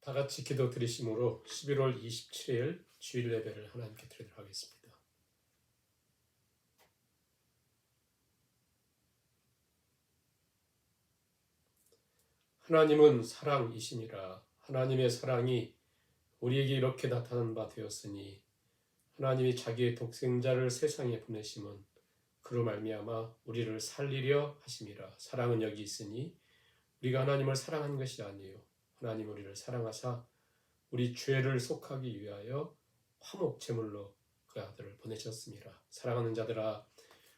다 같이 기도 드리심으로 11월 27일 주일 예배를 하나님께 드리도록 하겠습니다. 하나님은 사랑이시니라. 하나님의 사랑이 우리에게 이렇게 나타난 바 되었으니 하나님이 자기의 독생자를 세상에 보내심은 그로 말미암아 우리를 살리려 하심이라. 사랑은 여기 있으니 우리가 하나님을 사랑한 것이 아니요 하나님 우리를 사랑하사 우리 죄를 속하기 위하여 화목 제물로 그 아들을 보내셨습니다. 사랑하는 자들아,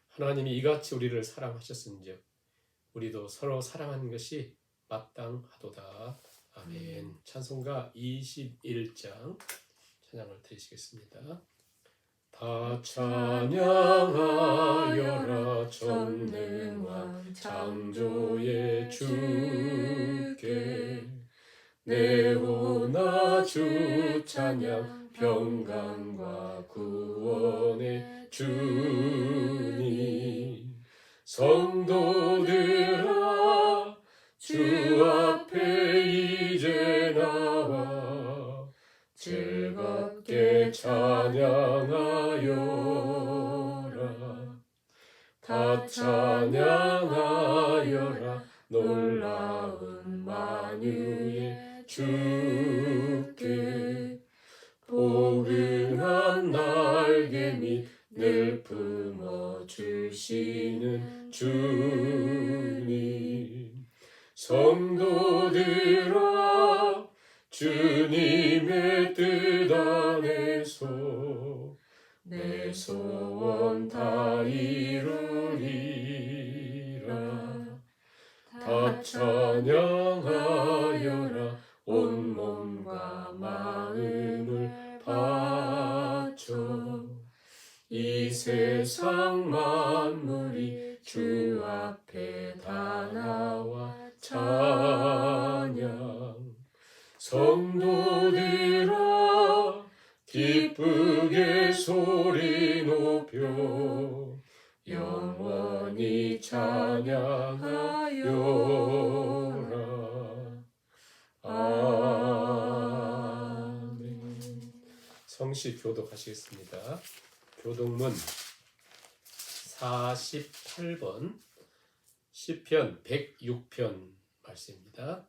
하나님이 이같이 우리를 사랑하셨은즉 우리도 서로 사랑하는 것이 마땅하도다. 아멘. 찬송가 21장 찬양을 드리시겠습니다. 다 찬양하여라 전능왕 창조의 주께 내오나 주 찬양 평강과 구원의 주님 성도들아 주 앞에 이제 나와 즐겁게 찬양하여라. 다 찬양하여라 놀라운 만유의 주께 포근한 날개 및 늘 품어주시는 주님 성도들아 주님의 뜻 안에서 내 소원 다 이루리라. 다 찬양하여라 온 몸과 마음을 바쳐 이 세상 만물이 주 앞에 다 나와 찬양 성도들아 기쁘게 소리 높여 영원히 찬양하여라. 아멘. 성시 교독하시겠습니다. 교독문 48번 시편 106편 말씀입니다.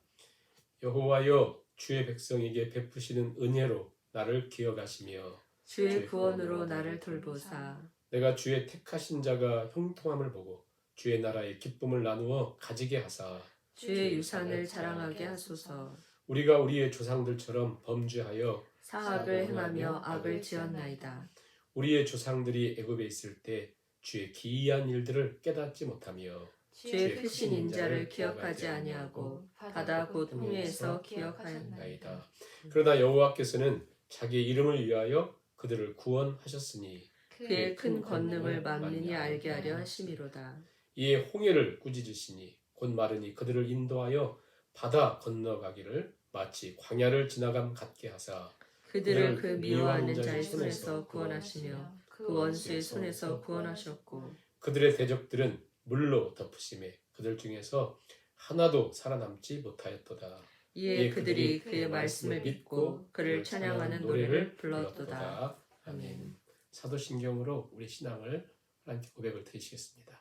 여호와여 주의 백성에게 베푸시는 은혜로 나를 기억하시며 주의 구원으로 나를 돌보사 내가 주의 택하신 자가 형통함을 보고 주의 나라의 기쁨을 나누어 가지게 하사 주의 유산을 자랑하게 하소서. 우리가 우리의 조상들처럼 범죄하여 사악을 행하며 악을 지었나이다. 우리의 조상들이 애굽에 있을 때 주의 기이한 일들을 깨닫지 못하며 주의 크신 인자를 기억하지 아니하고 바다 곧 홍해에서 기억하였나이다. 나이다. 그러나 여호와께서는 자기의 이름을 위하여 그들을 구원하셨으니 그의 큰 권능을 만민이 알게 하려 하심이로다. 이에 홍해를 꾸짖으시니 곧 마르니 그들을 인도하여 바다 건너가기를 마치 광야를 지나감 같게 하사 그들을 그 미워하는 자의 손에서 구원하시며 그 원수의 손에서 구원하셨고 그들의 대적들은 물로 덮으심에 그들 중에서 하나도 살아남지 못하였도다. 이에 그들이 그의 말씀을 믿고 그를 찬양하는 노래를 불렀도다. 아멘. 사도신경으로 우리 신앙을 하나님께 고백을 드리시겠습니다.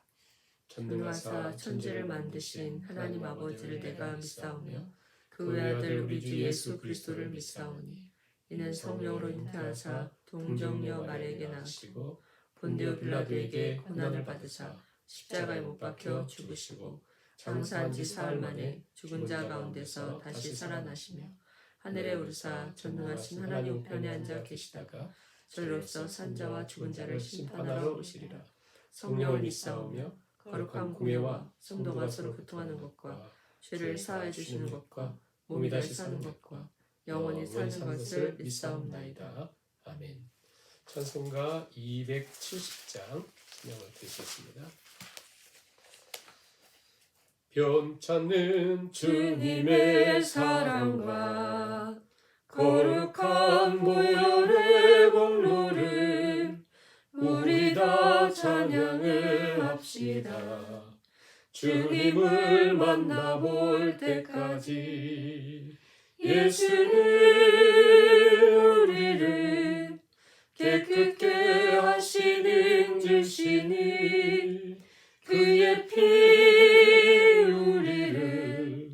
전능하사 천지를 만드신 하나님 아버지를 내가 믿사오며 그 외아들 우리 주 예수 그리스도를 믿사오니 이는 성령으로 잉태하사 동정녀 마리아에게 나시고 본디오 빌라도에게 고난을 받으사 십자가에 못 박혀 죽으시고 장사한 지 사흘 만에 죽은 자 가운데서 다시 살아나시며 하늘에 오르사 전능하신 하나님 우편에 앉아 계시다가 저리로서 산자와 죽은 자를 심판하러 오시리라. 성령을 믿사오며 거룩한 공예와 성도가 서로 교통하는 것과 죄를 사하여 주시는 것과 몸이 다시 사는 것과 영원히 사는 것을 믿사옵나이다. 아멘. 찬송가 270장 찬양을 드리겠습니다. 변찮는 주님의 사랑과 거룩한 보혈의 공로를 우리 다 찬양을 합시다. 주님을 만나볼 때까지 예수는 우리를 깨끗게 하시는 주시니 그의 피 우리를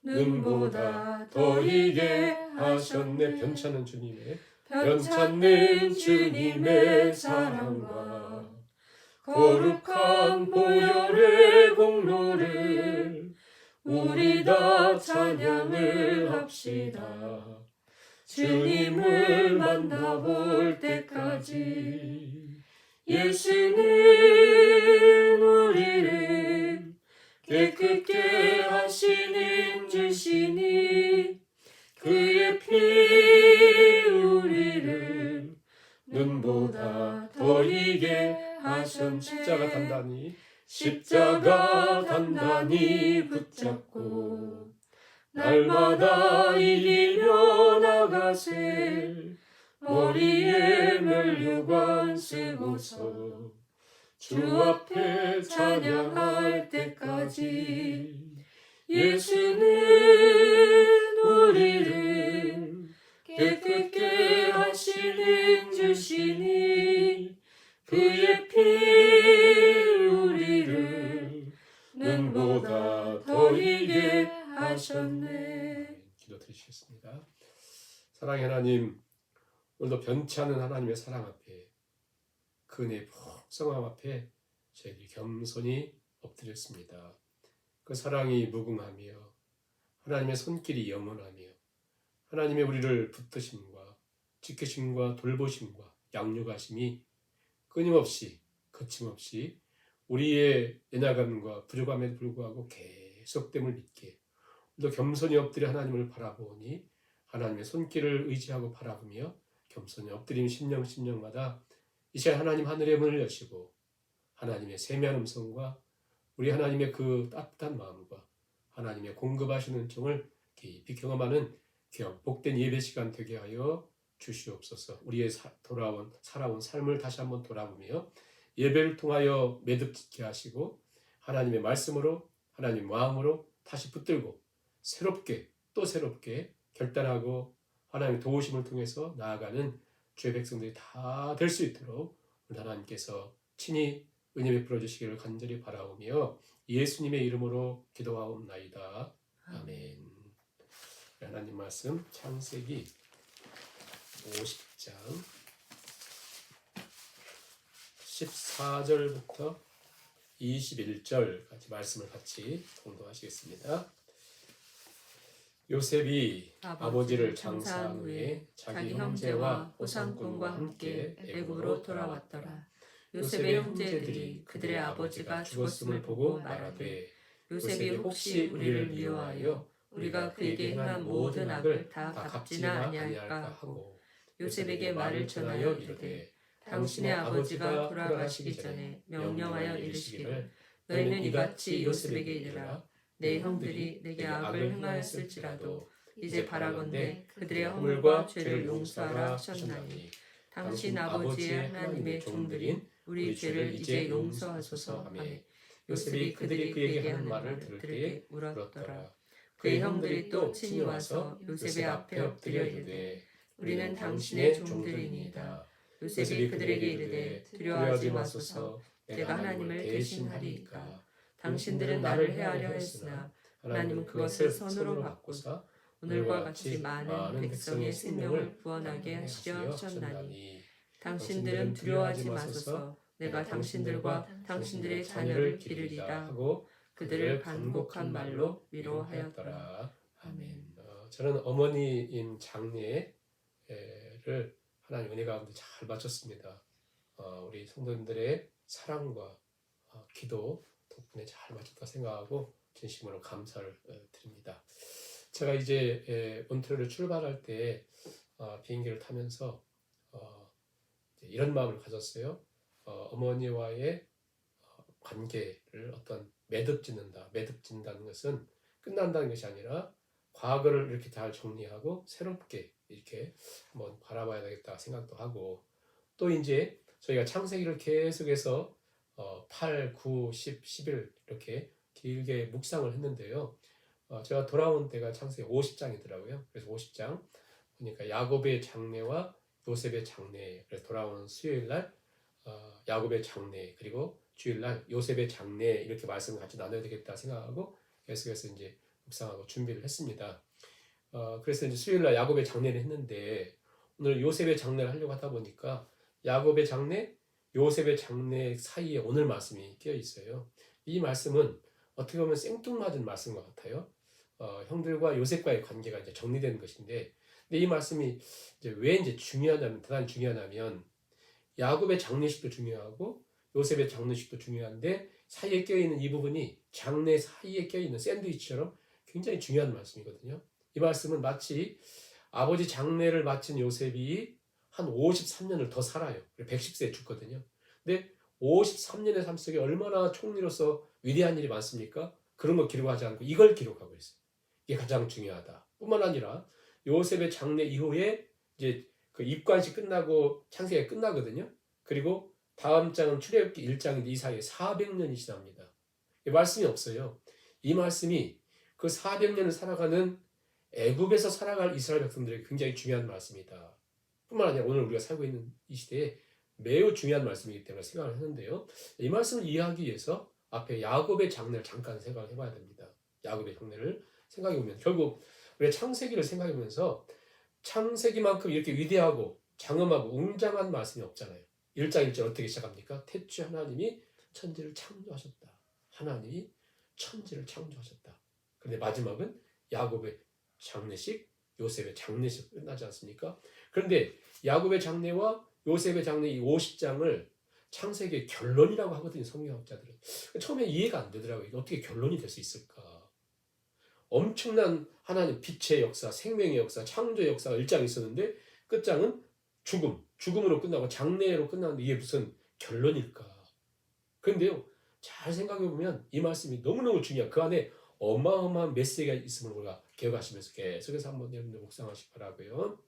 눈보다 더 희게 하셨네. 변찮은 주님의 변찮는 주님의 사랑과 거룩한 보혈의 공로를 우리 다 찬양을 합시다. 주님을 만나볼 때까지 예수는 우리를 깨끗게 하시는 주시니 그의 피 우리를 눈보다 더 희게 하셨네. 십자가 단단히 붙잡고 날마다 이기며 나가세. 머리에 면류관 쓰고서 주 앞에 찬양할 때까지 예수는 우리를 깨끗게 하시는 주시니 그의 피 우리를 눈보다 더 희게 하셨네. 기도드리시겠습니다. 사랑의 하나님, 오늘도 변치 않는 하나님의 사랑 앞에, 그 은혜의 풍성함 앞에 저희들이 겸손히 엎드렸습니다. 그 사랑이 무궁하며 하나님의 손길이 영원하며 하나님의 우리를 붙드심과 지키심과 돌보심과 양육하심이 끊임없이 거침없이 우리의 연약함과 부족함에도 불구하고 계속됨을 믿게, 또 겸손히 엎드려 하나님을 바라보니 하나님의 손길을 의지하고 바라보며 겸손히 엎드림 심령마다 이제 하나님 하늘의 문을 여시고 하나님의 세미한 음성과 우리 하나님의 그 따뜻한 마음과 하나님의 공급하시는 은총을 깊이 경험하는 귀한 복된 예배 시간 되게 하여 주시옵소서. 우리의 살아온 삶을 다시 한번 돌아보며 예배를 통하여 매듭짓게 하시고 하나님의 말씀으로 하나님 마음으로 다시 붙들고 새롭게 또 새롭게 결단하고 하나님의 도우심을 통해서 나아가는 주의 백성들이 다 될 수 있도록 하나님께서 친히 은혜 베풀어 주시기를 간절히 바라오며 예수님의 이름으로 기도하옵나이다. 아멘. 하나님 말씀 창세기 50장 14절부터 21절까지 말씀을 같이 공독하시겠습니다. 요셉이 아버지를 장사한 후에 자기 형제와 호상꾼과 함께 애굽으로 돌아왔더라. 요셉의 형제들이 그들의 아버지가 죽었음을 보고 말하되 요셉이 혹시 우리를 미워하여 우리가 그에게 행한 모든 악을 다 갚지나 아니할까 하고 요셉에게 말을 전하여 이르되 당신의 아버지가 돌아가시기 전에 명령하여 이르시기를 너희는 이같이 요셉에게 이르라. 내 형들이 내게 악을 행하였을지라도 이제 바라건대 그들의 허물과 죄를 용서하라 하셨나니 당신 아버지의 하나님의 종들인 우리 죄를 이제 용서하소서 하며 요셉이 그들이 그에게 한 말을 들을 때에 울었더라. 그의 형들이 또 친히 와서 요셉의 앞에 엎드려 이르되 우리는 당신의 종들이니이다. 요셉이 그들에게 이르되 두려워하지 마소서. 내가 하나님을 대신하리이까. 당신들은 나를 해하려 했으나 하나님은 그것을 선으로 바꾸사 오늘과 같이 많은 백성의 생명을 구원하게 하시려 하셨나니 당신들은 두려워하지 마소서. 내가 당신들과 당신들의 자녀를 기르리라 하고 그들을 간곡한 말로 위로하였더라. 아멘. 저는 어머니인 장례를 하나님 은혜 가운데 잘 마쳤습니다. 우리 성도님들의 사랑과 기도 덕분에 잘 마쳤다 생각하고 진심으로 감사를 드립니다. 제가 이제 몬트리올을 출발할 때 비행기를 타면서 이런 마음을 가졌어요. 어머니와의 관계를 어떤 매듭짓는다는 것은 끝난다는 것이 아니라 과거를 이렇게 잘 정리하고 새롭게 이렇게 한번 바라봐야 되겠다 생각도 하고, 또 이제 저희가 창세기를 계속해서 8, 9, 10, 11 이렇게 길게 묵상을 했는데요. 제가 돌아온 때가 창세기 50장이더라고요. 그래서 50장 그러니까 야곱의 장례와 요셉의 장례. 그래서 돌아오는 수요일 날 야곱의 장례 그리고 주일 날 요셉의 장례 이렇게 말씀을 같이 나눠야 되겠다 생각하고 계속해서 이제 묵상하고 준비를 했습니다. 그래서 이제 수요일 날 야곱의 장례를 했는데 오늘 요셉의 장례를 하려고 하다 보니까 야곱의 장례, 요셉의 장례 사이에 오늘 말씀이 끼어 있어요. 이 말씀은 어떻게 보면 생뚱맞은 말씀인 것 같아요. 형들과 요셉과의 관계가 이제 정리되는 것인데, 근데 이 말씀이 이제 왜 이제 중요하냐면, 대단히 중요하냐면, 야곱의 장례식도 중요하고, 요셉의 장례식도 중요한데, 사이에 껴있는 이 부분이 장례 사이에 껴있는 샌드위치처럼 굉장히 중요한 말씀이거든요. 이 말씀은 마치 아버지 장례를 마친 요셉이 한 53년을 더 살아요. 110세에 죽거든요. 근데 53년의 삶 속에 얼마나 총리로서 위대한 일이 많습니까? 그런 거 기록하지 않고 이걸 기록하고 있어요. 이게 가장 중요하다. 뿐만 아니라 요셉의 장례 이후에 이제 그 입관식 끝나고 창세기가 끝나거든요. 그리고 다음 장은 출애굽기 1장인데 이 사이에 400년이 지납니다. 말씀이 없어요. 이 말씀이 그 400년을 살아가는 애굽에서 살아갈 이스라엘 백성들에게 굉장히 중요한 말씀이다. 뿐만 아니라 오늘 우리가 살고 있는 이 시대에 매우 중요한 말씀이기 때문에 생각을 했는데요. 이 말씀을 이해하기 위해서 앞에 야곱의 장례를 잠깐 생각을 해봐야 됩니다. 야곱의 장례를 생각해보면 결국 우리가 창세기를 생각해보면서 창세기만큼 이렇게 위대하고 장엄하고 웅장한 말씀이 없잖아요. 1장 1절 어떻게 시작합니까? 태초에 하나님이 천지를 창조하셨다. 하나님이 천지를 창조하셨다. 그런데 마지막은 야곱의 장례식, 요셉의 장례식 끝나지 않습니까? 그런데 야곱의 장례와 요셉의 장례 이 50장을 창세기의 결론이라고 하거든요. 성경학자들은. 처음에 이해가 안 되더라고요. 이게 어떻게 결론이 될 수 있을까? 엄청난 하나님 빛의 역사, 생명의 역사, 창조의 역사가 1장이 있었는데 끝장은 죽음으로 끝나고 장례로 끝나는데 이게 무슨 결론일까? 그런데요. 잘 생각해보면 이 말씀이 너무너무 중요해요. 그 안에 어마어마한 메시지가 있음을 우리가 기억하시면서 계속해서 한번 여러분들 묵상하시기 바라고요.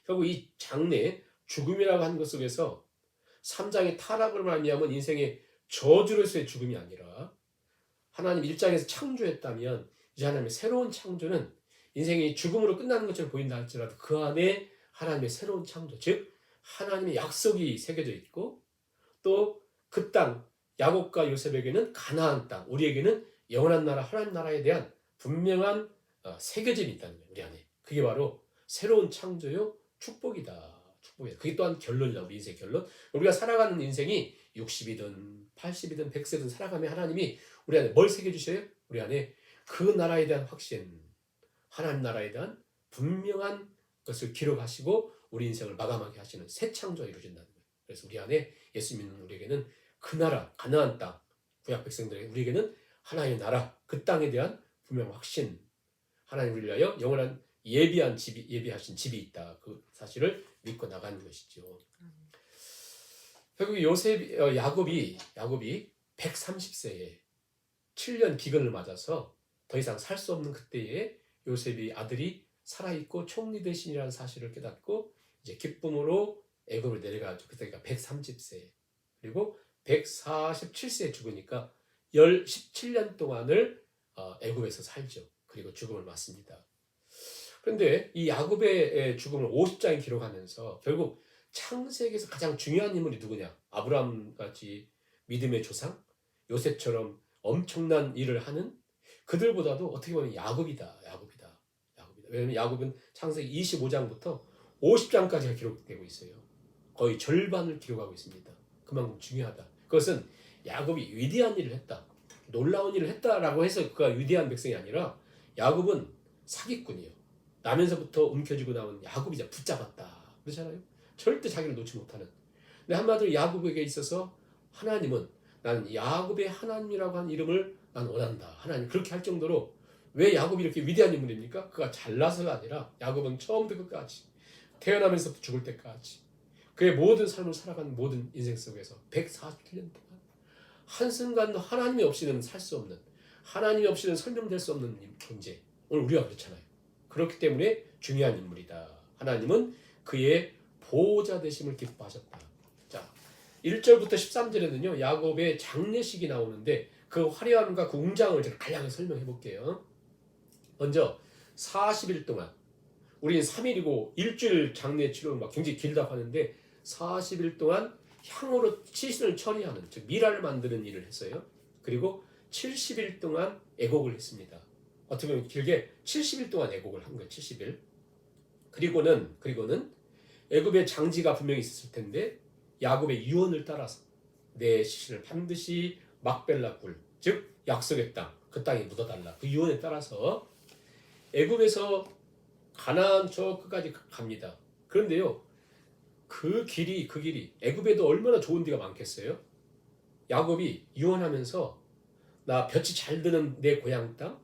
결국 이 장례, 죽음이라고 하는 것 속에서 3장의 타락을 말미암은 인생의 저주로서의 죽음이 아니라 하나님 1장에서 창조했다면 이제 하나님의 새로운 창조는 인생이 죽음으로 끝나는 것처럼 보인다 할지라도 그 안에 하나님의 새로운 창조, 즉 하나님의 약속이 새겨져 있고 또 그 땅, 야곱과 요셉에게는 가나안 땅, 우리에게는 영원한 나라, 하나님 나라에 대한 분명한 새겨짐이 있다는 거예요. 우리 안에. 그게 바로 새로운 창조요 축복이다. 축복이다. 그게 또한 결론이다. 우리 인생의 결론. 우리가 살아가는 인생이 60이든 80이든 100세든 살아가면 하나님이 우리 안에 뭘 새겨주셔요? 우리 안에 그 나라에 대한 확신, 하나님 나라에 대한 분명한 것을 기록하시고 우리 인생을 마감하게 하시는 새 창조가 이루어진다는 거예요. 그래서 우리 안에 예수 믿는 우리에게는 그 나라, 가나안 땅, 구약 백성들에게 우리에게는 하나님의 나라, 그 땅에 대한 분명 확신, 하나님을 위하여 영원한 예비하신 집이 있다. 그 사실을 믿고 나가는 것이죠. 결국 야곱이 130세에 7년 기근을 맞아서 더 이상 살 수 없는 그때에 요셉이 아들이 살아있고 총리 대신이라는 사실을 깨닫고 이제 기쁨으로 애굽을 내려가죠. 그때가 130세 그리고 147세에 죽으니까 17년 동안을 애굽에서 살죠. 그리고 죽음을 맞습니다. 그런데 이 야곱의 죽음을 50장에 기록하면서 결국 창세기에서 가장 중요한 인물이 누구냐? 아브라함 같이 믿음의 조상, 요셉처럼 엄청난 일을 하는 그들보다도 어떻게 보면 야곱이다. 왜냐하면 야곱은 창세기 25장부터 50장까지가 기록되고 있어요. 거의 절반을 기록하고 있습니다. 그만큼 중요하다. 그것은 야곱이 위대한 일을 했다. 놀라운 일을 했다라고 해서 그가 위대한 백성이 아니라 야곱은 사기꾼이에요. 나면서부터 움켜쥐고 나온 야곱이자 붙잡았다. 그렇잖아요. 절대 자기를 놓지 못하는. 근데 한마디로 야곱에게 있어서 하나님은 나는 야곱의 하나님이라고 하는 이름을 난 원한다. 하나님 그렇게 할 정도로 왜 야곱이 이렇게 위대한 인물입니까? 그가 잘나서가 아니라 야곱은 처음부터 끝까지 태어나면서부터 죽을 때까지 그의 모든 삶을 살아가는 모든 인생 속에서 147년 동안 한순간도 하나님이 없이는 살 수 없는 하나님이 없이는 설명될 수 없는 존재. 오늘 우리가 그렇잖아요. 그렇기 때문에 중요한 인물이다. 하나님은 그의 보호자 되심을 기뻐하셨다. 자, 1절부터 13절에는요. 야곱의 장례식이 나오는데 그 화려함과 그 웅장을 제가 간략하게 설명해 볼게요. 먼저 40일 동안 우리는 3일이고 일주일 장례 치료는 막 굉장히 길다고 하는데 40일 동안 향으로 시신을 처리하는 즉 미라를 만드는 일을 했어요. 그리고 70일 동안 애곡을 했습니다. 어떻게 보면 길게 70일 동안 애곡을 한 거예요. 70일. 그리고는 애굽의 장지가 분명히 있었을 텐데 야곱의 유언을 따라서 내 시신을 반드시 막벨라 굴, 즉 약속의 땅, 그 땅에 묻어달라. 그 유언에 따라서 애굽에서 가나안 저 끝까지 갑니다. 그런데요, 그 길이 애굽에도 얼마나 좋은 데가 많겠어요? 야곱이 유언하면서 나 볕이 잘 드는 내 고향 땅,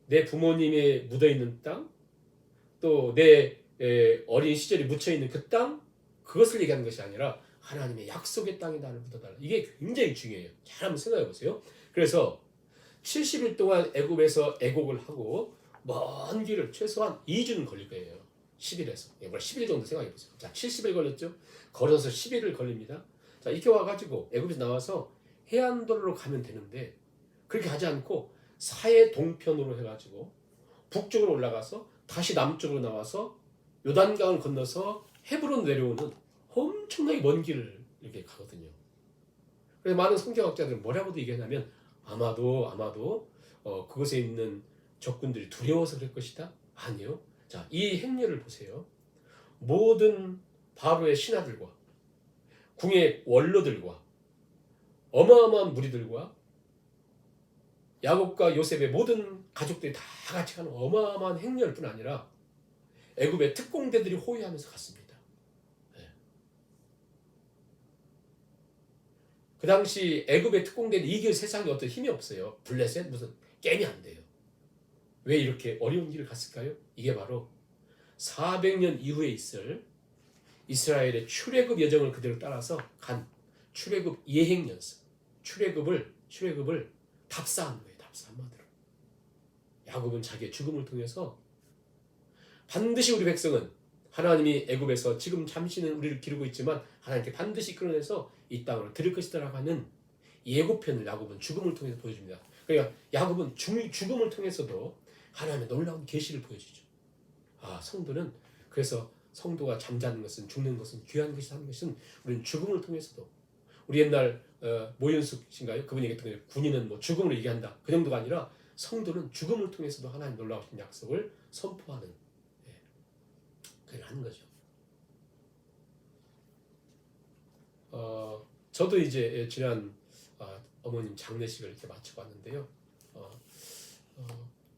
내 부모님의 묻어있는 땅, 또 내 어린 시절이 묻혀있는 그 땅, 그것을 얘기하는 것이 아니라 하나님의 약속의 땅에 나를 묻어달라. 이게 굉장히 중요해요. 잘 한번 생각해 보세요. 그래서 70일 동안 애굽에서 애곡을 하고 먼 길을 최소한 2주는 걸릴 거예요. 10일에서. 10일 정도 생각해 보세요. 자, 70일 걸렸죠? 걸어서 10일을 걸립니다. 자, 이렇게 와가지고 애굽에서 나와서 해안도로로 가면 되는데 그렇게 하지 않고 사해 동편으로 해가지고 북쪽으로 올라가서 다시 남쪽으로 나와서 요단강을 건너서 헤브론 내려오는 엄청나게 먼 길을 이렇게 가거든요. 그래서 많은 성경학자들은 뭐라고도 얘기하냐면 아마도 그곳에 있는 적군들이 두려워서 그럴 것이다? 아니요. 자, 이 행렬을 보세요. 모든 바로의 신하들과 궁의 원로들과 어마어마한 무리들과 야곱과 요셉의 모든 가족들이 다 같이 가는 어마어마한 행렬뿐 아니라 애굽의 특공대들이 호위하면서 갔습니다. 네. 그 당시 애굽의 특공대는 이길 세상에 어떤 힘이 없어요. 블레셋 무슨 게임이 안 돼요. 왜 이렇게 어려운 길을 갔을까요? 이게 바로 400년 이후에 있을 이스라엘의 출애굽 여정을 그대로 따라서 간 출애굽 예행연습, 출애굽을 답사한 거예요. 답사 한마디로. 야곱은 자기의 죽음을 통해서 반드시 우리 백성은 하나님이 애굽에서 지금 잠시는 우리를 기르고 있지만 하나님께 반드시 끌어내서 이 땅으로 들일 것이다라고 하는 예고편을 야곱은 죽음을 통해서 보여줍니다. 그러니까 야곱은 죽음을 통해서도 하나님의 놀라운 계시를 보여주죠. 아, 성도는 그래서 성도가 잠자는 것은 죽는 것은 귀한 것이다 하는 것은 우리는 죽음을 통해서도 우리 옛날 모윤숙인가요? 그분이 얘기했던 군인은 뭐 죽음을 얘기한다 그 정도가 아니라 성도는 죽음을 통해서도 하나님 놀라우신 약속을 선포하는 그걸 하는 거죠. 저도 이제 지난 어머님 장례식을 이렇게 마치고 왔는데요.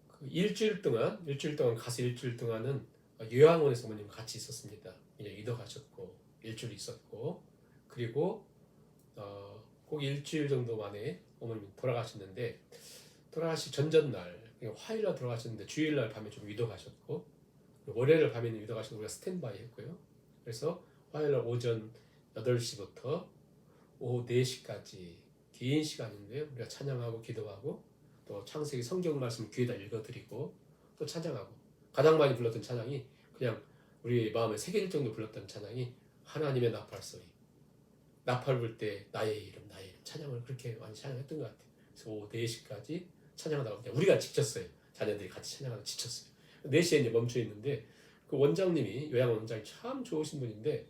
그 일주일 동안 가서 일주일 동안은 요양원에서 어머님 같이 있었습니다. 이제 이도 가셨고 일주일 있었고 그리고 꼭 일주일 정도 만에 어머님 돌아가셨는데 돌아가시 전전날 화요일날 돌아가셨는데 주일날 밤에 좀 위도 가셨고 월요일 밤에는 위도 가셔서 우리가 스탠바이 했고요. 그래서 화요일날 오전 8시부터 오후 4시까지 긴 시간인데요. 우리가 찬양하고 기도하고 또 창세기 성경 말씀 귀에다 읽어드리고 또 찬양하고 가장 많이 불렀던 찬양이 그냥 우리 마음에 새길 정도 불렀던 찬양이 하나님의 나팔 소리 나팔 불 때 나의 이름 찬양을 그렇게 많이 찬양했던 것 같아요. 그래서 오후 4시까지 찬양하다가 그냥 우리가 지쳤어요. 자녀들이 같이 찬양하다 지쳤어요. 4시에 이제 멈춰 있는데 그 원장님이 요양 원장이 참 좋으신 분인데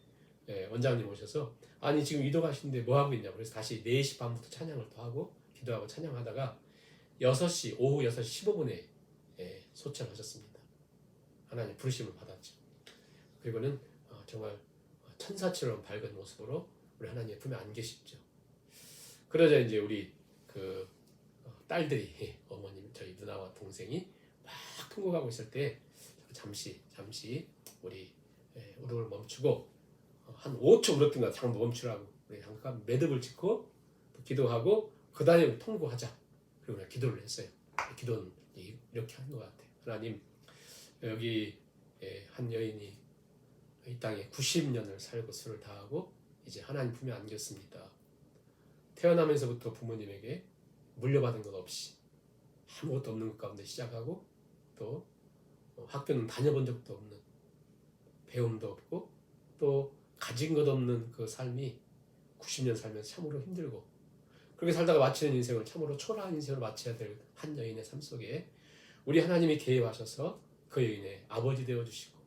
원장님 오셔서 아니 지금 이동하시는데 뭐 하고 있냐고 그래서 다시 4시 반부터 찬양을 또 하고 기도하고 찬양하다가 6시 오후 6시 15분에 소천하셨습니다. 하나님 부르심을 받았죠. 그리고는 정말 천사처럼 밝은 모습으로 우리 하나님의 품에 안겨 계시죠. 그러자 이제 우리 그 딸들이 어머님 저희 누나와 동생이 막 통곡하고 있을 때 잠시 우리 울음을 멈추고 한 5초 울었던 것 같아요. 잠깐 멈추라고 우리 잠깐 매듭을 짓고 또 기도하고 그 다음에 통곡하자. 그리고 그냥 기도를 했어요. 기도는 이렇게 하는 것 같아요. 하나님 여기 한 여인이 이 땅에 90년을 살고 수를 다하고 이제 하나님 품에 안겼습니다. 태어나면서부터 부모님에게 물려받은 것 없이 아무것도 없는 것 가운데 시작하고 또 학교는 다녀본 적도 없는 배움도 없고 또 가진 것 없는 그 삶이 90년 살면서 참으로 힘들고 그렇게 살다가 마치는 인생을 참으로 초라한 인생을 마쳐야 될 한 여인의 삶 속에 우리 하나님이 개입하셔서 그 여인의 아버지 되어주시고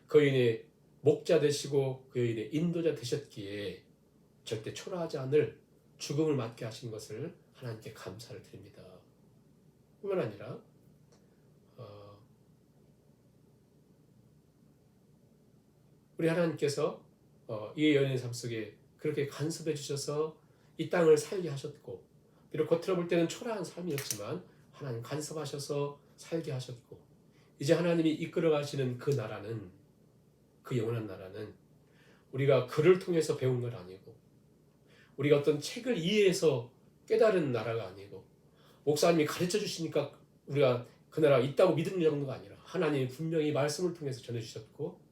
그 여인의 목자 되시고 그 여인의 인도자 되셨기에 절대 초라하지 않을 죽음을 맞게 하신 것을 하나님께 감사를 드립니다. 뿐만 아니라 우리 하나님께서 이 여인의 삶 속에 그렇게 간섭해 주셔서 이 땅을 살게 하셨고, 비록 겉으로 볼 때는 초라한 삶이었지만 하나님 간섭하셔서 살게 하셨고, 이제 하나님이 이끌어 가시는 그 나라는, 그 영원한 나라는 우리가 글을 통해서 배운 건 아니고, 우리가 어떤 책을 이해해서 깨달은 나라가 아니고, 목사님이 가르쳐 주시니까 우리가 그 나라가 있다고 믿는 정도가 아니라 하나님이 분명히 말씀을 통해서 전해주셨고,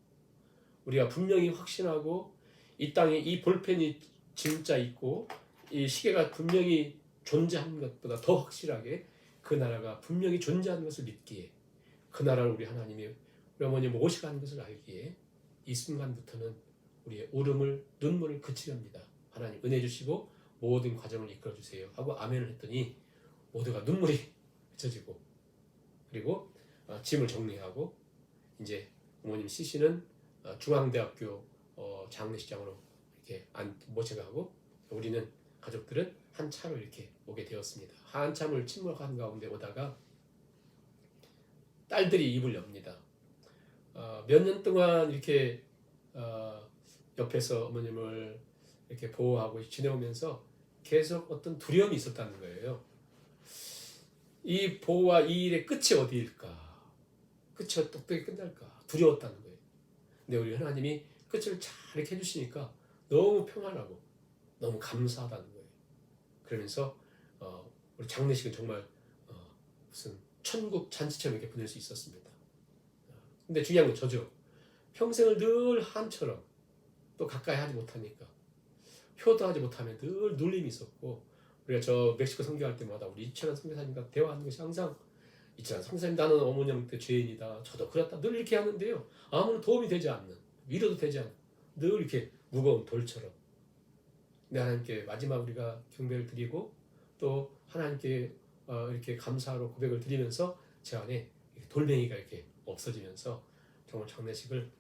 우리가 분명히 확신하고 이 땅에 이 볼펜이 진짜 있고 이 시계가 분명히 존재하는 것보다 더 확실하게 그 나라가 분명히 존재하는 것을 믿기에, 그 나라를 우리 하나님이 우리 어머니 모시가는 것을 알기에 이 순간부터는 우리의 울음을, 눈물을 그치렵니다. 하나님 은혜 주시고 모든 과정을 이끌어 주세요 하고 아멘을 했더니 모두가 눈물이 그쳐지고, 그리고 짐을 정리하고 이제 어머님 시신은 중앙대학교 장례식장으로 이렇게 모셔가고, 우리는 가족들은 한 차로 이렇게 오게 되었습니다. 한참을 침묵한 가운데 오다가 딸들이 입을 엽니다. 몇 년 동안 이렇게 옆에서 어머님을 이렇게 보호하고 지내오면서 계속 어떤 두려움이 있었다는 거예요. 이 보호와 이 일의 끝이 어디일까? 끝이 어떻게 끝날까? 두려웠다는 거예요. 근데 우리 하나님이 끝을 잘 이렇게 해주시니까 너무 평안하고 너무 감사하다는 거예요. 그러면서 우리 장례식은 정말 무슨 천국 잔치처럼 이렇게 보낼 수 있었습니다. 근데 중요한 건 저죠. 평생을 늘 한처럼 또 가까이 하지 못하니까, 효도하지 못하면 늘 눌림이 있었고, 우리가 저 멕시코 선교할 때마다 우리 이철환 선교사님과 대화하는 것이 항상, 이철환 선교사님 나는 어머니한테 죄인이다, 저도 그렇다, 늘 이렇게 하는데요, 아무런 도움이 되지 않는, 위로도 되지 않는, 늘 이렇게 무거운 돌처럼. 근데 하나님께 마지막 우리가 경배를 드리고 또 하나님께 이렇게 감사로 고백을 드리면서 제 안에 돌멩이가 이렇게 없어지면서 정말 장례식을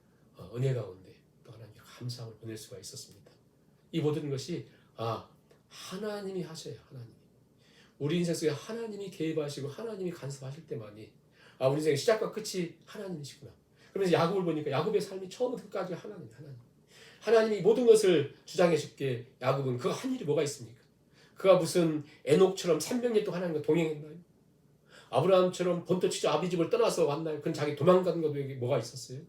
은혜 가운데 또 하나님께 감사함을 보낼 수가 있었습니다. 이 모든 것이 하나님이 하셔야, 하나님이 우리 인생 속에 하나님이 개입하시고 하나님이 간섭하실 때만이 우리 인생의 시작과 끝이 하나님이시구나. 그러면서 야곱을 보니까 야곱의 삶이 처음부터 끝까지 하나님이 모든 것을 주장해 줄게. 야곱은 그가 한 일이 뭐가 있습니까? 그가 무슨 에녹처럼 300년 동안 하나님과 동행했나요? 아브라함처럼 본토 치죠 아비 집을 떠나서 왔나요? 그건 자기 도망가는 것도 뭐가 있었어요?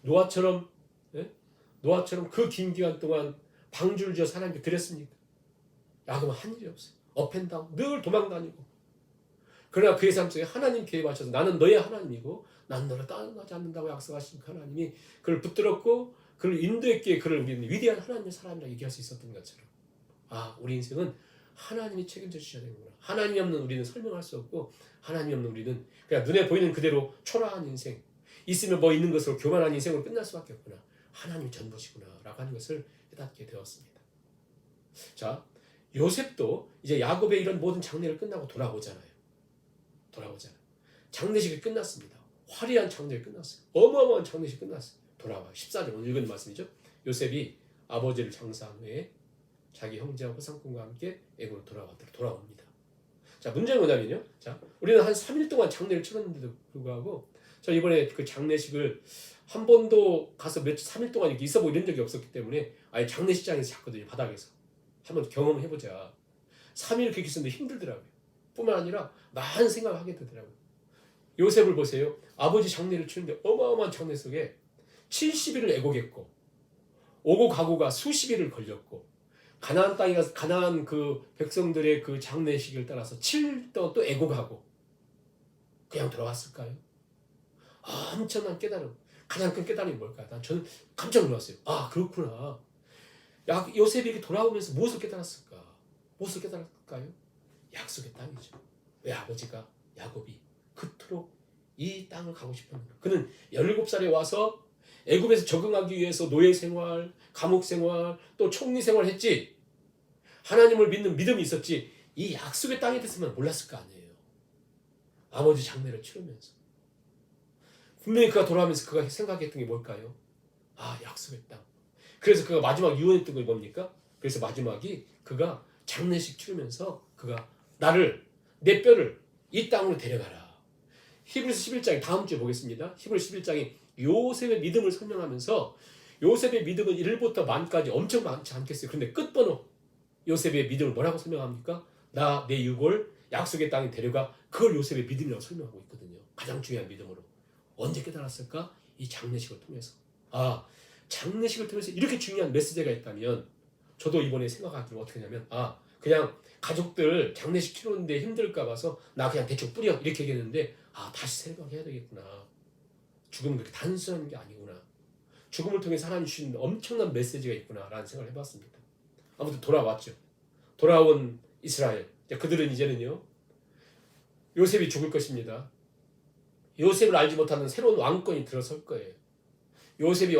노아처럼 그 긴 기간 동안 방주를 지어서 하나님께 드렸습니까? 야곱은 한 일이 없어요. 업앤다운, 늘 도망다니고. 그러나 그의 삶 속에 하나님 개입하셔서 나는 너의 하나님이고 난 너를 떠나지 않는다고 약속하신 그 하나님이 그를 붙들었고 그를 인도했기에 그를 우리는 위대한 하나님의 사람이라고 얘기할 수 있었던 것처럼, 우리 인생은 하나님이 책임져 주셔야 되는구나. 하나님이 없는 우리는 설명할 수 없고, 하나님이 없는 우리는 그냥 눈에 보이는 그대로 초라한 인생, 있으면 뭐 있는 것으로 교만한 인생으로 끝날 수밖에 없구나. 하나님이 전부시구나 라고 하는 것을 깨닫게 되었습니다. 자, 요셉도 이제 야곱의 이런 모든 장례를 끝나고 돌아오잖아요. 장례식이 끝났습니다. 화려한 장례가 끝났어요. 어마어마한 장례식이 끝났어요. 돌아와요. 14절 오늘 읽은 말씀이죠. 요셉이 아버지를 장사한 후에 자기 형제와 호상꾼과 함께 애굽으로 돌아옵니다. 자, 문제는 뭐냐면요. 자, 우리는 한 3일 동안 장례를 치렀는데도 불구하고 저 이번에 그 장례식을 한 번도 가서 3일 동안 이렇게 있어보고 이런 적이 없었기 때문에 아예 장례식장에서 잤거든요. 바닥에서. 한번 경험해보자. 3일 그렇게 있었는데 힘들더라고요. 뿐만 아니라 많은 생각을 하게 되더라고요. 요셉을 보세요. 아버지 장례를 치는데 어마어마한 장례 속에 70일을 애곡했고 오고 가고가 수십 일을 걸렸고, 가나안 땅에 가서 가나안 그 백성들의 그 장례식을 따라서 7일 동안 또 애곡하고 그냥 돌아왔을까요? 엄청난 깨달음. 가장 큰 깨달음이 뭘까요? 저는 깜짝 놀랐어요. 그렇구나. 요셉이 이렇게 돌아오면서 무엇을 깨달았을까? 무엇을 깨달을까요? 약속의 땅이죠. 왜 아버지가 야곱이 그토록 이 땅을 가고 싶었는가? 그는 17살에 와서 애굽에서 적응하기 위해서 노예 생활, 감옥 생활, 또 총리 생활을 했지. 하나님을 믿는 믿음이 있었지. 이 약속의 땅에 대해서만 몰랐을 거 아니에요. 아버지 장례를 치르면서 분명히 그가 돌아오면서 그가 생각했던 게 뭘까요? 아, 약속의 땅. 그래서 그가 마지막 유언했던 게 뭡니까? 그래서 마지막이 그가 장례식 치르면서 그가 나를, 내 뼈를 이 땅으로 데려가라. 히브리서 11장에 다음 주에 보겠습니다. 히브리서 11장에 요셉의 믿음을 설명하면서 요셉의 믿음은 1부터 만까지 엄청 많지 않겠어요. 그런데 끝번호 요셉의 믿음을 뭐라고 설명합니까? 나 내 유골 약속의 땅에 데려가. 그걸 요셉의 믿음이라고 설명하고 있거든요. 가장 중요한 믿음으로. 언제 깨달았을까? 이 장례식을 통해서. 아, 장례식을 통해서 이렇게 중요한 메시지가 있다면 저도 이번에 생각하기로 어떻게 하냐면 그냥 가족들 장례식 치르는데 힘들까 봐서 나 그냥 대충 뿌려 이렇게 얘기했는데 다시 생각해야 되겠구나. 죽음은 그렇게 단순한 게 아니구나. 죽음을 통해서 하나님 주신 엄청난 메시지가 있구나 라는 생각을 해봤습니다. 아무튼 돌아왔죠. 돌아온 이스라엘. 그들은 이제는요, 요셉이 죽을 것입니다. 요셉을 알지 못하는 새로운 왕권이 들어설 거예요. 요셉이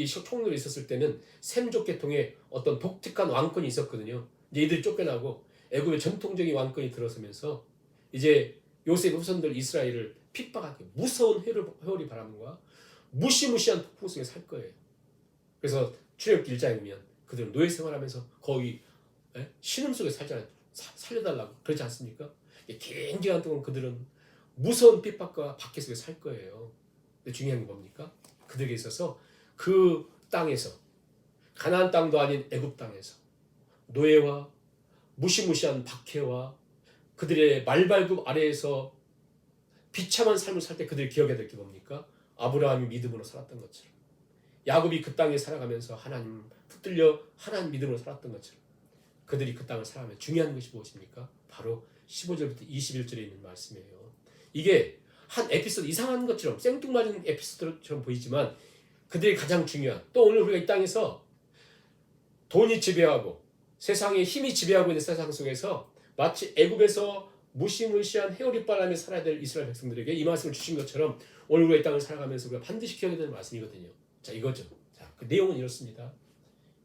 이 총리로 있었을 때는 셈족 계통의 어떤 독특한 왕권이 있었거든요. 이제 이들이 쫓겨나고 애굽의 전통적인 왕권이 들어서면서 이제 요셉의 후손들 이스라엘을 핍박하게 무서운 회오리 바람과 무시무시한 폭풍 속에 살 거예요. 그래서 출애굽기 1장에 보면 그들은 노예 생활하면서 거의 신음 속에 살잖아요. 살려달라고 그렇지 않습니까? 긴 기간 동안 그들은 무서운 핍박과 박해 속에 살 거예요. 근데 중요한 게 뭡니까? 그들에게 있어서 그 땅에서 가나안 땅도 아닌 애굽 땅에서 노예와 무시무시한 박해와 그들의 말발굽 아래에서 비참한 삶을 살 때 그들이 기억해야 될 게 뭡니까? 아브라함이 믿음으로 살았던 것처럼, 야곱이 그 땅에 살아가면서 하나님 붙들려 하나님 믿음으로 살았던 것처럼 그들이 그 땅을 살아가면 중요한 것이 무엇입니까? 바로 15절부터 21절에 있는 말씀이에요. 이게 한 에피소드, 이상한 것처럼 생뚱맞은 에피소드처럼 보이지만 그들이 가장 중요한, 또 오늘 우리가 이 땅에서 돈이 지배하고 세상에 힘이 지배하고 있는 세상 속에서 마치 애굽에서 무시무시한 회오리바람에 살아야 될 이스라엘 백성들에게 이 말씀을 주신 것처럼 오늘 우리가 이 땅을 살아가면서 우리가 반드시 기억해야 되는 말씀이거든요. 자, 이거죠. 자, 그 내용은 이렇습니다.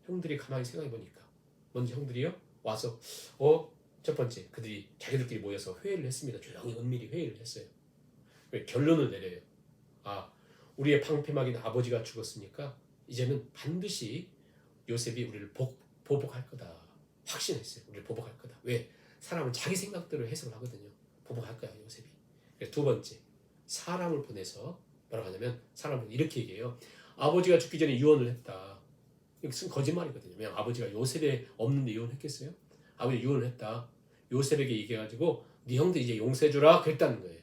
형들이 가만히 생각해 보니까 먼저 형들이요 와서 첫 번째 그들이 자기들끼리 모여서 회의를 했습니다. 조용히 은밀히 회의를 했어요. 결론을 내려요. 우리의 방패막인 아버지가 죽었으니까 이제는 반드시 요셉이 우리를 보복할 거다. 확신했어요. 우리를 보복할 거다. 왜? 사람은 자기 생각대로 해석을 하거든요. 보복할 거야 요셉이. 두 번째, 사람을 보내서 뭐라고 하냐면 사람은 이렇게 얘기해요. 아버지가 죽기 전에 유언을 했다. 이것은 거짓말이거든요. 그냥 아버지가 요셉에 없는데 유언했겠어요? 아버지 유언을 했다. 요셉에게 얘기해가지고 네 형들 이제 용서해주라 그랬다는 거예요.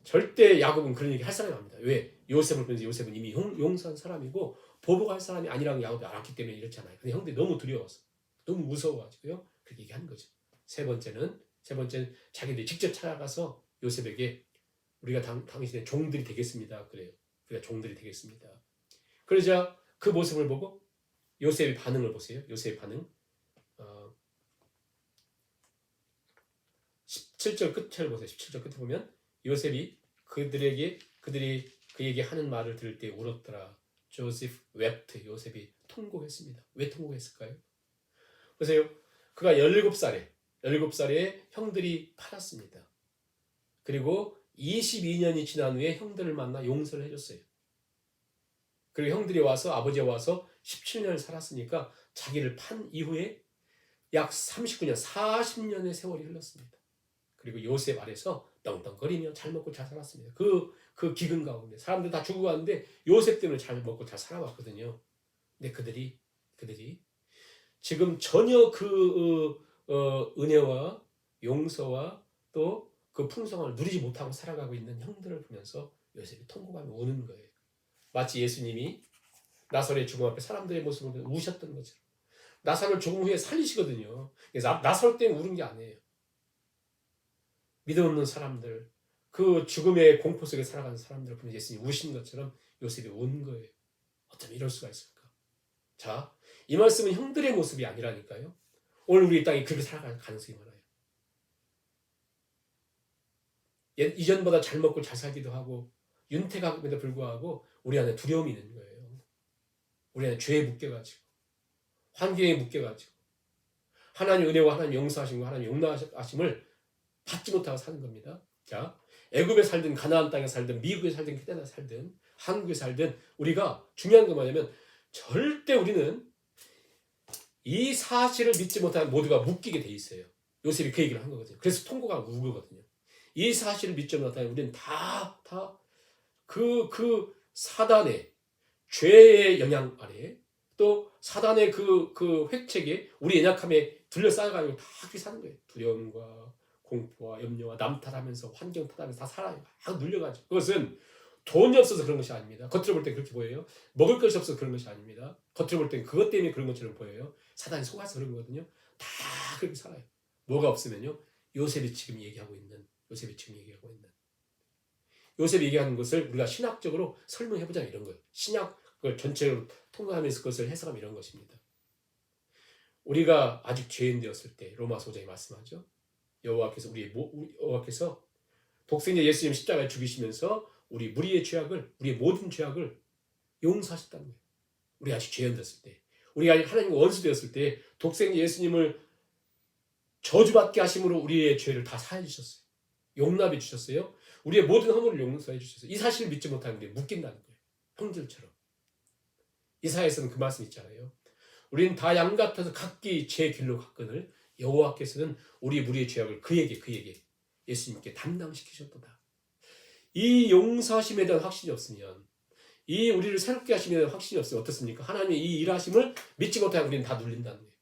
절대 야곱은 그런 얘기 할 사람이 아닙니다. 왜? 요셉을 보면서 요셉은 이미 용서한 사람이고 보복할 사람이 아니라는 야곱이 알았기 때문에 이렇잖아요. 근데 형들이 너무 두려워서, 너무 무서워가지고요. 그렇게 얘기하는 거죠. 세 번째는 자기들이 직접 찾아가서 요셉에게 우리가 당신의 종들이 되겠습니다. 그래요. 우리가 종들이 되겠습니다. 그러자 그 모습을 보고 요셉의 반응을 보세요. 요셉의 반응. 17절 끝을 보세요. 17절 끝에 보면 요셉이 그들이 그에게 하는 말을 들을 때 울었더라. 조셉 웹트. 요셉이 통곡했습니다. 왜 통곡했을까요? 보세요. 그가 17살에 형들이 팔았습니다. 그리고 22년이 지난 후에 형들을 만나 용서를 해줬어요. 그리고 형들이 와서 아버지가 와서 17년을 살았으니까 자기를 판 이후에 약 39년, 40년의 세월이 흘렀습니다. 그리고 요셉 아래서 떵떵거리며 잘 먹고 잘 살았습니다. 그 기근 가운데 사람들 다 죽어가는데 요셉 때문에 잘 먹고 잘 살아왔거든요. 근데 그들이 지금 전혀 은혜와 용서와 또 그 풍성함을 누리지 못하고 살아가고 있는 형들을 보면서 요셉이 통곡하며 우는 거예요. 마치 예수님이 나사로의 죽음 앞에 사람들의 모습을 보며 우셨던 것처럼. 나사로를 죽음 후에 살리시거든요. 그래서 나사로 때문에 우는 게 아니에요. 믿음 없는 사람들, 그 죽음의 공포 속에 살아가는 사람들을 보면 예수님이 우신 것처럼 요셉이 운 거예요. 어쩜 이럴 수가 있을까? 자, 이 말씀은 형들의 모습이 아니라니까요. 오늘 우리 땅이 그렇게 살아갈 가능성이 많아요. 이전보다 잘 먹고 잘 살기도 하고 윤택함에도 불구하고 우리 안에 두려움이 있는 거예요. 우리 안에 죄에 묶여가지고 환경에 묶여가지고 하나님 은혜와 하나님 용서하심과 하나님 용납하심을 받지 못하고 사는 겁니다. 자, 애굽에 살든 가나안 땅에 살든 미국에 살든 캐나다에 살든 한국에 살든 우리가 중요한 건 뭐냐면 절대 우리는 이 사실을 믿지 못하는 모두가 묶이게 돼 있어요. 요셉이 그 얘기를 한 거거든요. 그래서 통곡하고 우거든요. 이 사실을 믿지 못하는 우리는 다 그 사단의 죄의 영향 아래 또 사단의 그 획책에 우리 연약함에 둘러싸여가지고 다 그렇게 사는 거예요. 두려움과 공포와 염려와 남탓하면서 환경 탓하면서 다 살아요. 막 눌려가지고. 그것은 돈이 없어서 그런 것이 아닙니다. 겉으로 볼 때 그렇게 보여요. 먹을 것이 없어서 그런 것이 아닙니다. 겉으로 볼 때 그것 때문에 그런 것처럼 보여요. 사단이 속아서 그런 거거든요. 다 그렇게 살아요. 뭐가 없으면요. 요셉이 지금 얘기하고 있는 요셉이 얘기하는 것을 우리가 신학적으로 설명해보자 이런 거예요. 신학을 전체로 통과하면서 그것을 해석하면 이런 것입니다. 우리가 아직 죄인 되었을 때 로마서 5장에 말씀하죠. 여호와께서 독생자 예수님 십자가에 죽이시면서 우리의 모든 죄악을 용서하셨다는 거예요. 우리 아직 죄인 되었을 때, 우리가 하나님과 원수 되었을 때 독생자 예수님을 저주받게 하심으로 우리의 죄를 다 사해 주셨어요. 용납해 주셨어요. 우리의 모든 허물을 용서해 주셨어요. 이 사실을 믿지 못하는 게 묶인다는 거예요. 형들처럼. 이사야에서는 그 말씀 있잖아요. 우리는 다 양 같아서 각기 제 길로 갔거늘 여호와께서는 우리의 죄악을 그에게 예수님께 담당시키셨도다. 이 용서하심에 대한 확신이 없으면, 이 우리를 새롭게 하심에 대한 확신이 없으면 어떻습니까? 하나님의 이 일하심을 믿지 못하면 우리는 다 눌린다는 거예요.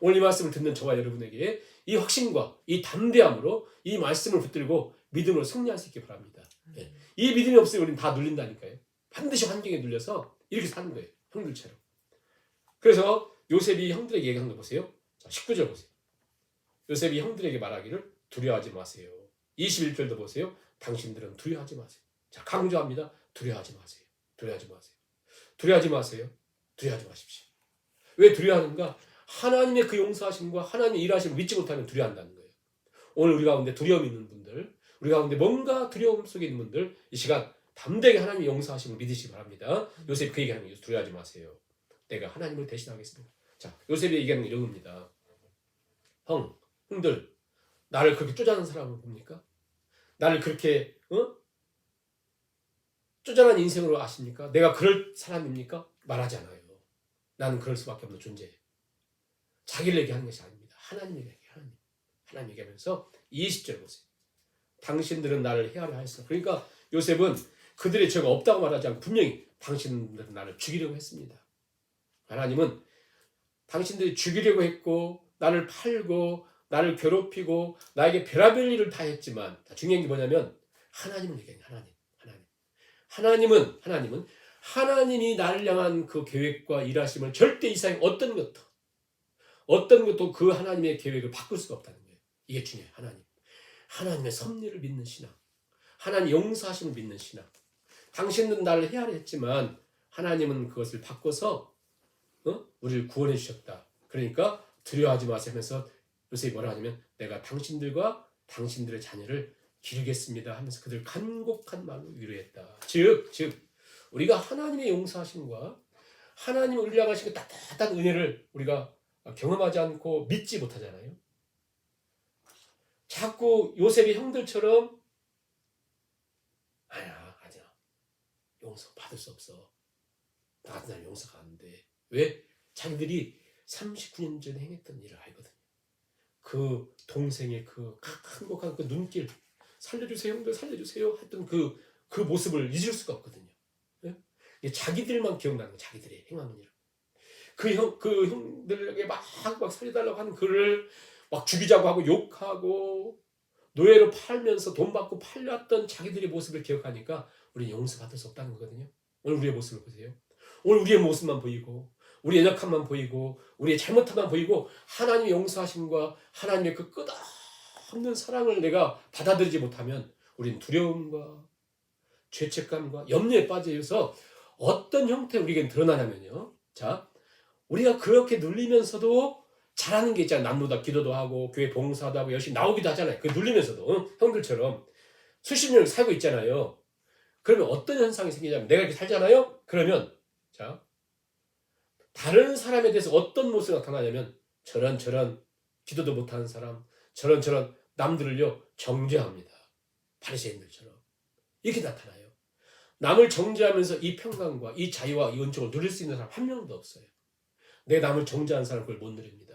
오늘 이 말씀을 듣는 저와 여러분에게 이 확신과 이 담대함으로 이 말씀을 붙들고 믿음으로 승리할 수 있기 바랍니다. 네. 이 믿음이 없으면 우리는 다 눌린다니까요. 반드시 환경에 눌려서 이렇게 사는 거예요. 형들처럼. 그래서 요셉이 형들에게 얘기한 거 보세요. 자, 19절 보세요. 요셉이 형들에게 말하기를 두려워하지 마세요. 21절도 보세요. 당신들은 두려워하지 마세요. 자, 강조합니다. 두려워하지 마세요. 두려워하지 마세요. 두려워하지 마세요. 두려워하지 마십시오. 왜 두려워하는가? 하나님의 그 용서하심과 하나님의 일하심을 믿지 못하면 두려워한다는 거예요. 오늘 우리 가운데 두려움이 있는 분들, 우리 가운데 뭔가 두려움 속에 있는 분들, 이 시간 담대하게 하나님의 용서하심을 믿으시기 바랍니다. 요셉이 그 얘기하는 거예요. 두려워하지 마세요. 내가 하나님을 대신하겠습니다. 자, 요셉이 얘기하는 게 이런 겁니다. 형들, 나를 그렇게 쪼잔한 사람을 봅니까? 나를 그렇게 쪼잔한 인생으로 아십니까? 내가 그럴 사람입니까? 말하지 않아요. 나는 그럴 수밖에 없는 존재예요. 자기를 얘기하는 것이 아닙니다. 하나님에게 얘기해요. 하나님 얘기하면서 20절 보세요. 당신들은 나를 헤아려 하였어. 그러니까 요셉은 그들의 죄가 없다고 말하지 않고 분명히 당신들은 나를 죽이려고 했습니다. 하나님은 당신들이 죽이려고 했고 나를 팔고 나를 괴롭히고 나에게 별의별 일을 다 했지만 중요한 게 뭐냐면 하나님을 얘기해요. 하나님은 하나님이 나를 향한 그 계획과 일하심을 절대 이 세상 어떤 것도 그 하나님의 계획을 바꿀 수가 없다는 거예요. 이게 중요해요. 하나님의 섭리를 믿는 신앙, 하나님 용서하심을 믿는 신앙. 당신은 나를 헤아려 했지만 하나님은 그것을 바꿔서 우리를 구원해 주셨다. 그러니까 두려워하지 마세요 하면서 요셉이 뭐라 하냐면 내가 당신들과 당신들의 자녀를 기르겠습니다 하면서 그들 간곡한 말로 위로했다. 즉 우리가 하나님의 용서하심과 하나님의 우리를 향하신 그 따뜻한 은혜를 우리가 경험하지 않고 믿지 못하잖아요. 자꾸 요셉의 형들처럼 아니야 용서 받을 수 없어. 나 같은 사람 용서가 안 돼. 왜? 자기들이 39년 전에 행했던 일을 알거든요. 그 동생의 그 한곡한 그 눈길, 살려주세요 형들 살려주세요 했던 그 모습을 잊을 수가 없거든요. 네? 자기들만 기억나는 거예요. 자기들의 행하는 일. 그 형들에게 막 살려달라고 하는 그를 막 죽이자고 하고 욕하고 노예로 팔면서 돈 받고 팔렸던 자기들의 모습을 기억하니까 우리는 용서받을 수 없다는 거거든요. 오늘 우리의 모습을 보세요. 오늘 우리의 모습만 보이고 우리의 연약함만 보이고 우리의 잘못함만 보이고 하나님의 용서하심과 하나님의 그 끝없는 사랑을 내가 받아들이지 못하면 우리는 두려움과 죄책감과 염려에 빠져서 어떤 형태로 우리에게 드러나냐면요. 자, 우리가 그렇게 눌리면서도 잘하는 게 있잖아요. 남보다 기도도 하고 교회 봉사도 하고 열심히 나오기도 하잖아요. 그 눌리면서도 형들처럼 수십 년을 살고 있잖아요. 그러면 어떤 현상이 생기냐면 내가 이렇게 살잖아요. 그러면 자 다른 사람에 대해서 어떤 모습이 나타나냐면 저런 기도도 못하는 사람, 저런 남들을요 정죄합니다. 바리새인들처럼 이렇게 나타나요. 남을 정죄하면서 이 평강과 이 자유와 이 은총을 누릴 수 있는 사람 한 명도 없어요. 내 남을 정죄하는 사람 그걸 못 누립니다.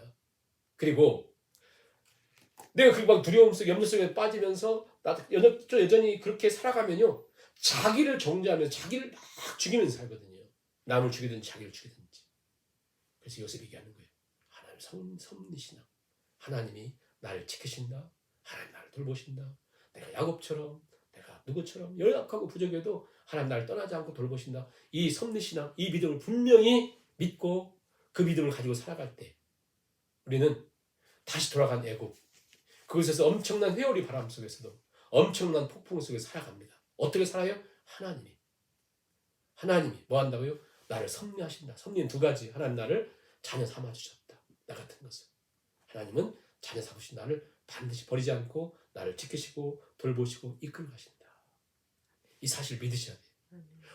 그리고 내가 그 막 두려움 속에 염려 속에 빠지면서 나도 여전히 그렇게 살아가면요 자기를 정죄하면서 자기를 막 죽이면서 살거든요. 남을 죽이든지 자기를 죽이든지. 그래서 요셉이 얘기하는 거예요. 하나님 섭리시나. 하나님이 나를 지키신다. 하나님 나를 돌보신다. 내가 야곱처럼 내가 누구처럼 연약하고 부족해도 하나님 나를 떠나지 않고 돌보신다. 이 섭리신앙, 이 믿음을 분명히 믿고 그 믿음을 가지고 살아갈 때 우리는 다시 돌아간 애국 그곳에서 엄청난 회오리 바람 속에서도 엄청난 폭풍 속에서 살아갑니다. 어떻게 살아요? 하나님이 뭐 한다고요? 나를 섭리하신다. 섭리는 두 가지. 하나님 나를 자녀 삼아주셨다. 나 같은 것을. 하나님은 자녀 삼으신 나를 반드시 버리지 않고 나를 지키시고 돌보시고 이끌어 가신다. 이 사실을 믿으셔야 돼요.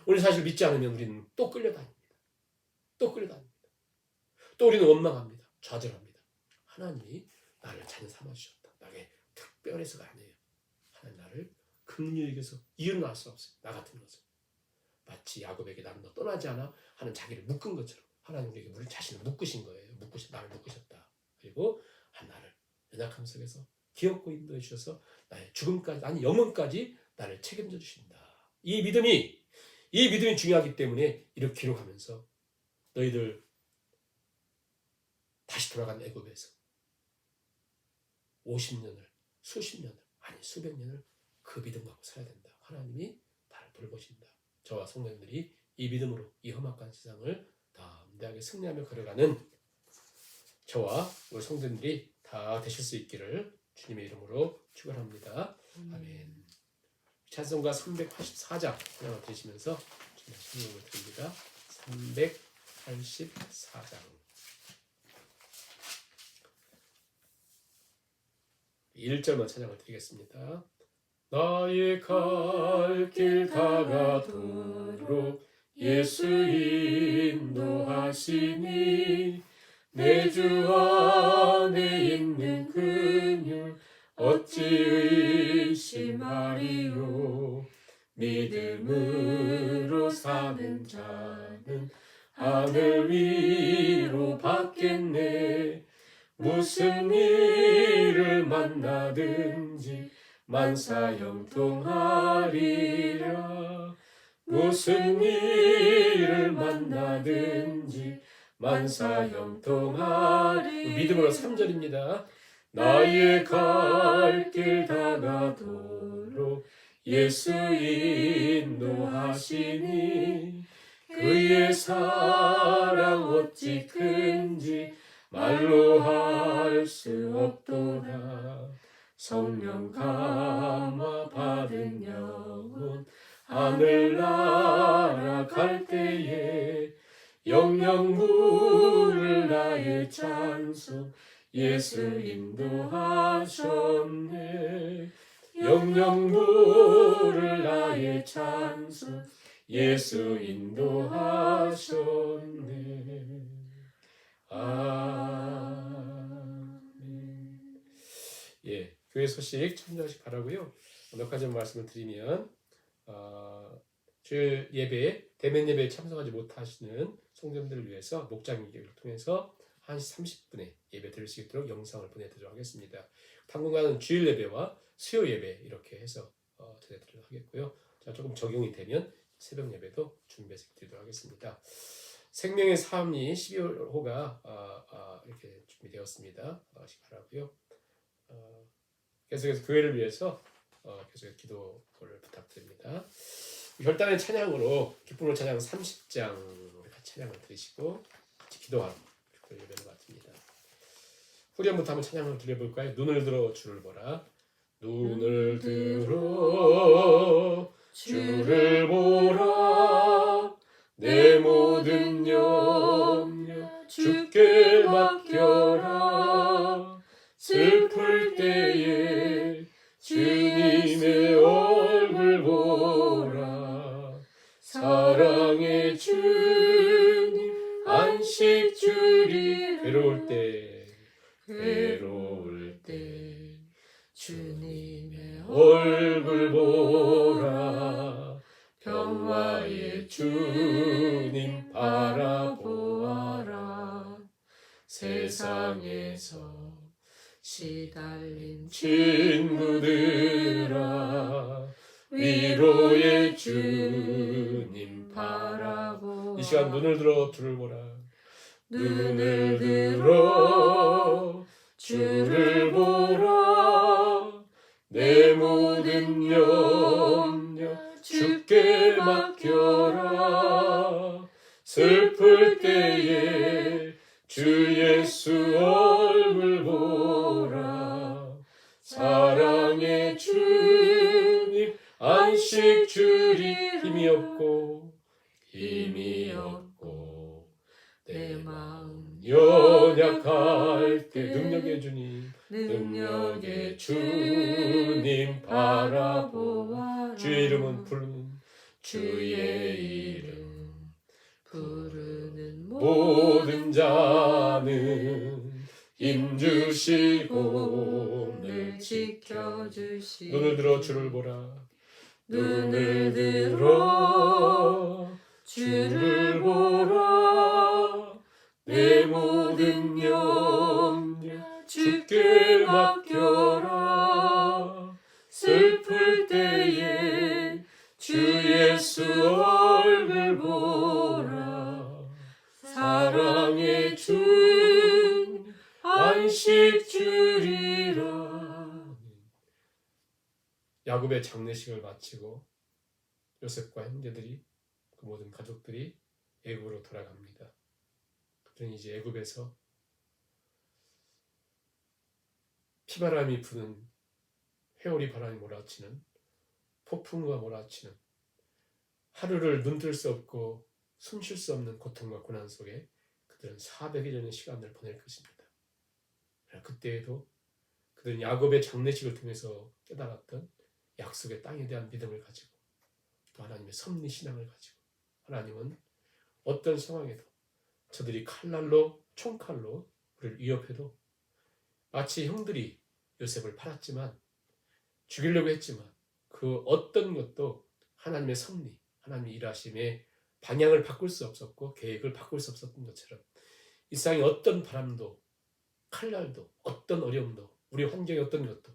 우리 사실 믿지 않으면 우리는 또 끌려다닙니다. 또 우리는 원망합니다. 좌절합니다. 하나님이 나를 자녀 삼아주셨다. 나에게 특별해서가 아니에요. 하나님 나를 긍휼히 여겨서 이유는 알 수 없어요. 나 같은 것을. 마치 야곱에게 나는 너 떠나지 않아 하는 자기를 묶은 것처럼 하나님 우리에게 우리 자신을 묶으신 거예요. 나를 묶으셨다. 그리고 나를 연약함 속에서 기업고 인도해 주셔서 나의 죽음까지 아니 영혼까지 나를 책임져 주신다. 이 믿음이 중요하기 때문에 이렇게 기록하면서 너희들 다시 돌아간 애굽에서 50년을 수십 년을 아니 수백 년을 그 믿음 갖고 살아야 된다. 하나님이 나를 돌보신다. 저와 성도님들이 이 믿음으로 이 험악한 세상을 담대하게 승리하며 걸어가는 저와 우리 성도님들이 다 되실 수 있기를 주님의 이름으로 축원합니다. 아멘. 찬송가 384장 하나 드시면서 주님의 찬송을 드립니다. 384장 1절만 찬양을 드리겠습니다. 나의 갈 길 다가도록 예수 인도하시니 내 주 안에 있는 긍휼 어찌 의심하리요. 믿음으로 사는 자는 하늘 위로 받겠네. 무슨 일을 만나든지 만사 형통하리라. 무슨 일을 만나든지 만사 형통하리라. 믿음으로 3절입니다. 나의 갈 길 다가도록 예수 인도하시니 그의 사랑 어찌 큰지 말로 할 수 없도다. 성령 감화 받은 영혼 하늘나라 갈 때에 영영 부를 나의 찬송 예수 인도하셨네. 영영 부를 나의 찬송 예수 인도하셨네. 아멘. 예, 교회 소식 참조하시기 바라고요. 몇 가지 말씀을 드리면 주일 예배, 대면 예배에 참석하지 못하시는 성도님들을 위해서 목장기를 통해서 1시 30분에 예배 드릴 수 있도록 영상을 보내드리도록 하겠습니다. 당분간은 주일 예배와 수요 예배 이렇게 해서 전해드리도록 하겠고요. 자, 조금 적용이 되면 새벽 예배도 준비해서 드리도록 하겠습니다. 생명의 삶이 12호가 이렇게 준비되었습니다. 바라고요. 계속해서 교회를 위해서 계속해서 기도를 부탁드립니다. 결단의 찬양으로 기쁨으로 찬양 30장 같이 찬양을 드리시고 같이 기도하고 예배를 마칩니다. 후렴부터 한번 찬양을 드려볼까요? 눈을 들어 주를 보라. 눈을 들어 주를 보라. 내 모든 염려 주께 맡겨라. 슬플 때에 주님의 얼굴 보라. 사랑의 주님 안식 주리. 괴로울 때 주님의 얼굴 보라. 평화의 주님 바라보아라. 세상에서 시달린 친구들아, 위로의 주님 바라보아. 이 시간 눈을 들어 주를 보라. 눈을 들어 주를 보라. 내 모든 염려 주께 맡겨라. 슬플 때에 주 예수 얼굴 보라. 사랑의 주님 안식 주리. 힘이 없고 내 마음 연약할 때 능력의 주님, 능력의 주님 바라보아. 주의 이름은 부르는, 주의 이름 부르는 모든 자는 힘주시고 늘 지켜주시. 눈을 들어 주를 보라. 눈을 들어 주를 보라. 내 모든 염려 주께 맡겨라. 슬플 때에 주 예수 얼굴 보라. 사랑의 주 안식 주리라. 야곱의 장례식을 마치고 요셉과 형제들이, 그 모든 가족들이 애굽으로 돌아갑니다. 그들은 이제 애굽에서 피바람이 부는, 회오리 바람이 몰아치는, 폭풍과 몰아치는, 하루를 눈뜰 수 없고 숨 쉴 수 없는 고통과 고난 속에 그들은 400일이라는 시간을 보낼 것입니다. 그때에도 그들은 야곱의 장례식을 통해서 깨달았던 약속의 땅에 대한 믿음을 가지고, 또 하나님의 섭리 신앙을 가지고, 하나님은 어떤 상황에도 저들이 칼날로, 총칼로 우리를 위협해도, 마치 형들이 요셉을 팔았지만, 죽이려고 했지만, 그 어떤 것도 하나님의 섭리, 하나님의 일하심의 방향을 바꿀 수 없었고 계획을 바꿀 수 없었던 것처럼, 이 세상의 어떤 바람도, 칼날도, 어떤 어려움도, 우리 환경의 어떤 것도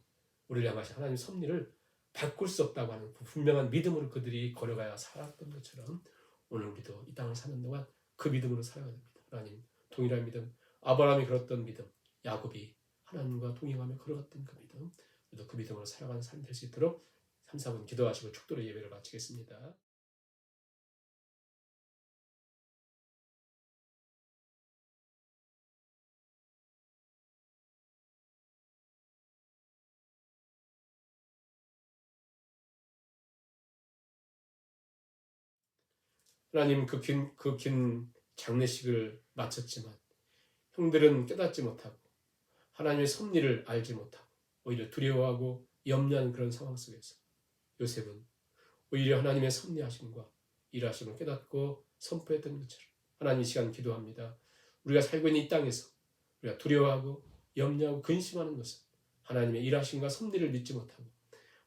우리를 향하신 하나님의 섭리를 바꿀 수 없다고 하는 분명한 믿음으로 그들이 걸어가야 살았던 것처럼, 오늘 우리도 이 땅을 사는 동안 그 믿음으로 살아야 됩니다. 하나님 동일한 믿음, 아브라함이 걸었던 믿음, 야곱이 하나님과 동행하며 걸어갔던 그 믿음, 우리도 그 믿음으로 살아가는 삶이 될 수 있도록 3, 4분 기도하시고 축도로 예배를 마치겠습니다. 하나님, 그 긴 장례식을 마쳤지만 형들은 깨닫지 못하고 하나님의 섭리를 알지 못하고 오히려 두려워하고 염려하는 그런 상황 속에서 요셉은 오히려 하나님의 섭리하심과 일하심을 깨닫고 선포했던 것처럼, 하나님 이 시간 기도합니다. 우리가 살고 있는 이 땅에서 우리가 두려워하고 염려하고 근심하는 것은 하나님의 일하심과 섭리를 믿지 못하고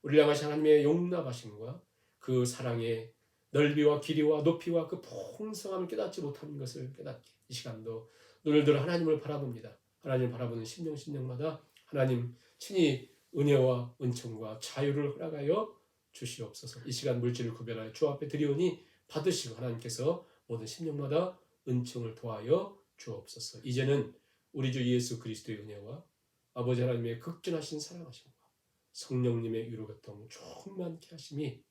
우리를 향하신 하나님의 용납하심과 그 사랑의 넓이와 길이와 높이와 그 풍성함을 깨닫지 못하는 것을 깨닫게, 이 시간도 눈을 들어 하나님을 바라봅니다. 하나님을 바라보는 심령마다 하나님 친히 은혜와 은총과 자유를 허락하여 주시옵소서. 이 시간 물질을 구별하여 주 앞에 드리오니 받으시고 하나님께서 모든 심령마다 은총을 도하여 주옵소서. 이제는 우리 주 예수 그리스도의 은혜와 아버지 하나님의 극진하신 사랑하심과 성령님의 위로 교통 충만케 하심이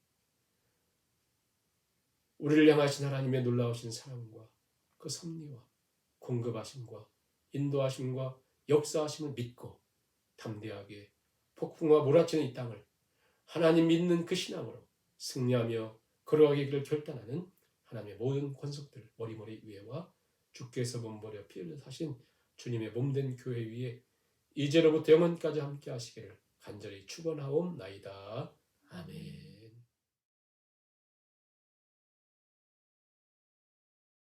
우리를 향하신 하나님의 놀라우신 사랑과 그 섭리와 공급하심과 인도하심과 역사하심을 믿고 담대하게 폭풍과 몰아치는 이 땅을 하나님 믿는 그 신앙으로 승리하며 걸어가기를 결단하는 하나님의 모든 권속들 머리머리 위에와 주께서 몸버려 피 흘려 사신 주님의 몸된 교회 위에 이제로부터 영원까지 함께 하시기를 간절히 축원하옵나이다. 아멘.